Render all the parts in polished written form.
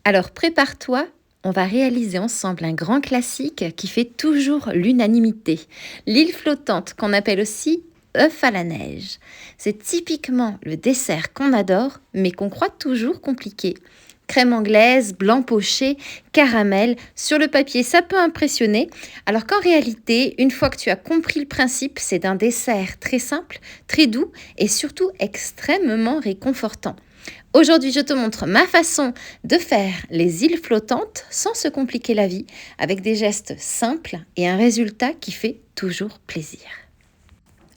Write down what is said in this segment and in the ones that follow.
Alors prépare-toi, on va réaliser ensemble un grand classique qui fait toujours l'unanimité. L'île flottante qu'on appelle aussi œuf à la neige. C'est typiquement le dessert qu'on adore mais qu'on croit toujours compliqué. Crème anglaise, blanc poché, caramel, sur le papier ça peut impressionner, alors qu'en réalité, une fois que tu as compris le principe, c'est un dessert très simple, très doux et surtout extrêmement réconfortant. Aujourd'hui, je te montre ma façon de faire les îles flottantes sans se compliquer la vie, avec des gestes simples et un résultat qui fait toujours plaisir.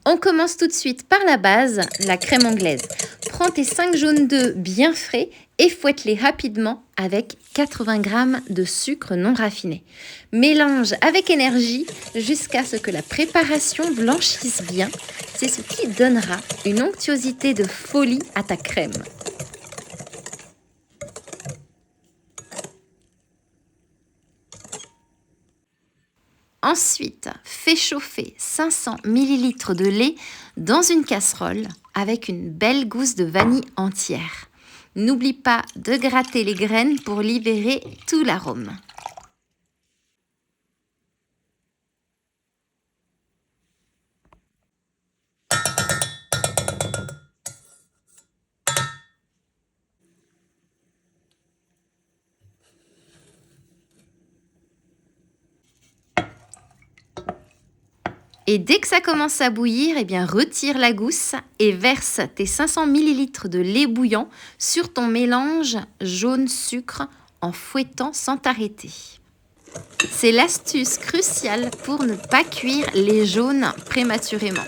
On commence tout de suite par la base, la crème anglaise. Prends tes 5 jaunes d'œufs bien frais et fouette-les rapidement avec 80 g de sucre non raffiné. Mélange avec énergie jusqu'à ce que la préparation blanchisse bien. C'est ce qui donnera une onctuosité de folie à ta crème. Ensuite, fais chauffer 500 ml de lait dans une casserole avec une belle gousse de vanille entière. N'oublie pas de gratter les graines pour libérer tout l'arôme. Et dès que ça commence à bouillir, retire la gousse et verse tes 500 ml de lait bouillant sur ton mélange jaune-sucre en fouettant sans t'arrêter. C'est l'astuce cruciale pour ne pas cuire les jaunes prématurément.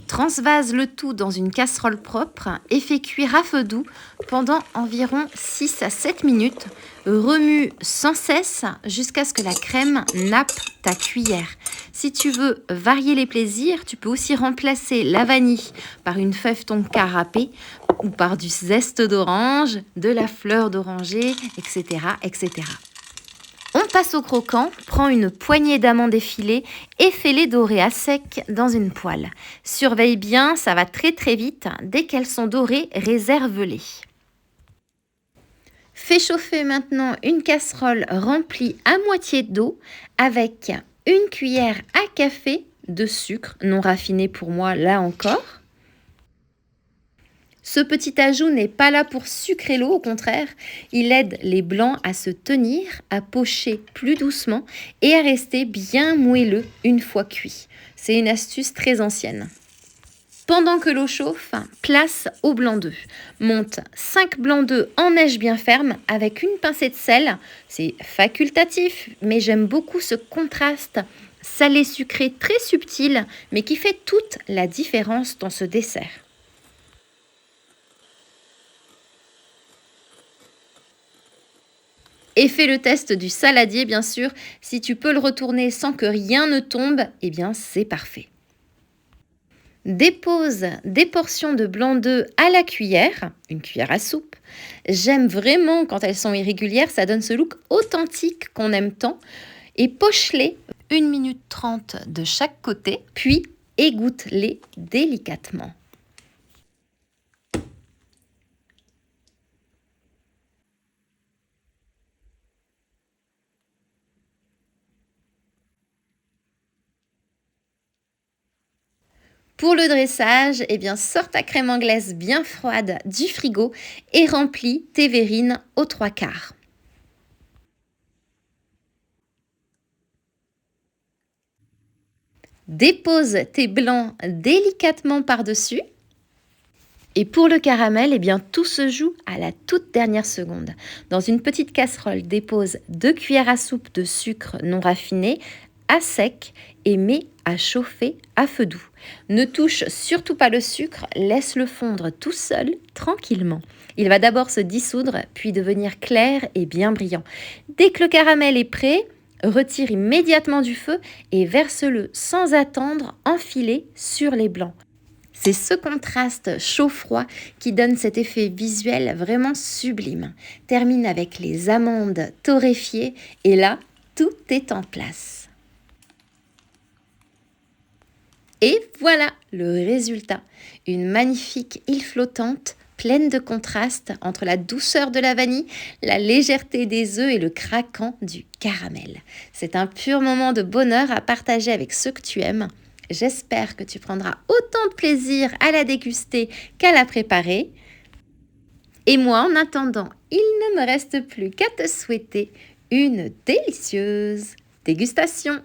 Transvase le tout dans une casserole propre et fais cuire à feu doux pendant environ 6 à 7 minutes. Remue sans cesse jusqu'à ce que la crème nappe ta cuillère. Si tu veux varier les plaisirs, tu peux aussi remplacer la vanille par une fève tonka râpée ou par du zeste d'orange, de la fleur d'oranger, etc., etc. On passe au croquant, prends une poignée d'amandes effilées et fais-les dorer à sec dans une poêle. Surveille bien, ça va très très vite. Dès qu'elles sont dorées, réserve-les. Fais chauffer maintenant une casserole remplie à moitié d'eau avec une cuillère à café de sucre, non raffiné pour moi là encore. Ce petit ajout n'est pas là pour sucrer l'eau, au contraire, il aide les blancs à se tenir, à pocher plus doucement et à rester bien moelleux une fois cuits. C'est une astuce très ancienne. Pendant que l'eau chauffe, place au blanc d'œuf. Monte 5 blancs d'œufs en neige bien ferme avec une pincée de sel. C'est facultatif, mais j'aime beaucoup ce contraste salé-sucré très subtil, mais qui fait toute la différence dans ce dessert. Et fais le test du saladier, bien sûr. Si tu peux le retourner sans que rien ne tombe, c'est parfait. Dépose des portions de blanc d'œuf à la cuillère, une cuillère à soupe. J'aime vraiment quand elles sont irrégulières, ça donne ce look authentique qu'on aime tant. Et poche-les 1 minute 30 de chaque côté, puis égoutte-les délicatement. Pour le dressage, sors ta crème anglaise bien froide du frigo et remplis tes verrines aux 3/4. Dépose tes blancs délicatement par-dessus. Et pour le caramel, tout se joue à la toute dernière seconde. Dans une petite casserole, dépose 2 cuillères à soupe de sucre non raffiné à sec et mets à chauffer à feu doux. Ne touche surtout pas le sucre, laisse-le fondre tout seul, tranquillement. Il va d'abord se dissoudre, puis devenir clair et bien brillant. Dès que le caramel est prêt, retire immédiatement du feu et verse-le sans attendre enfilé sur les blancs. C'est ce contraste chaud-froid qui donne cet effet visuel vraiment sublime. Termine avec les amandes torréfiées et là, tout est en place. Et voilà le résultat, une magnifique île flottante pleine de contrastes entre la douceur de la vanille, la légèreté des œufs et le craquant du caramel. C'est un pur moment de bonheur à partager avec ceux que tu aimes. J'espère que tu prendras autant de plaisir à la déguster qu'à la préparer. Et moi, en attendant, il ne me reste plus qu'à te souhaiter une délicieuse dégustation.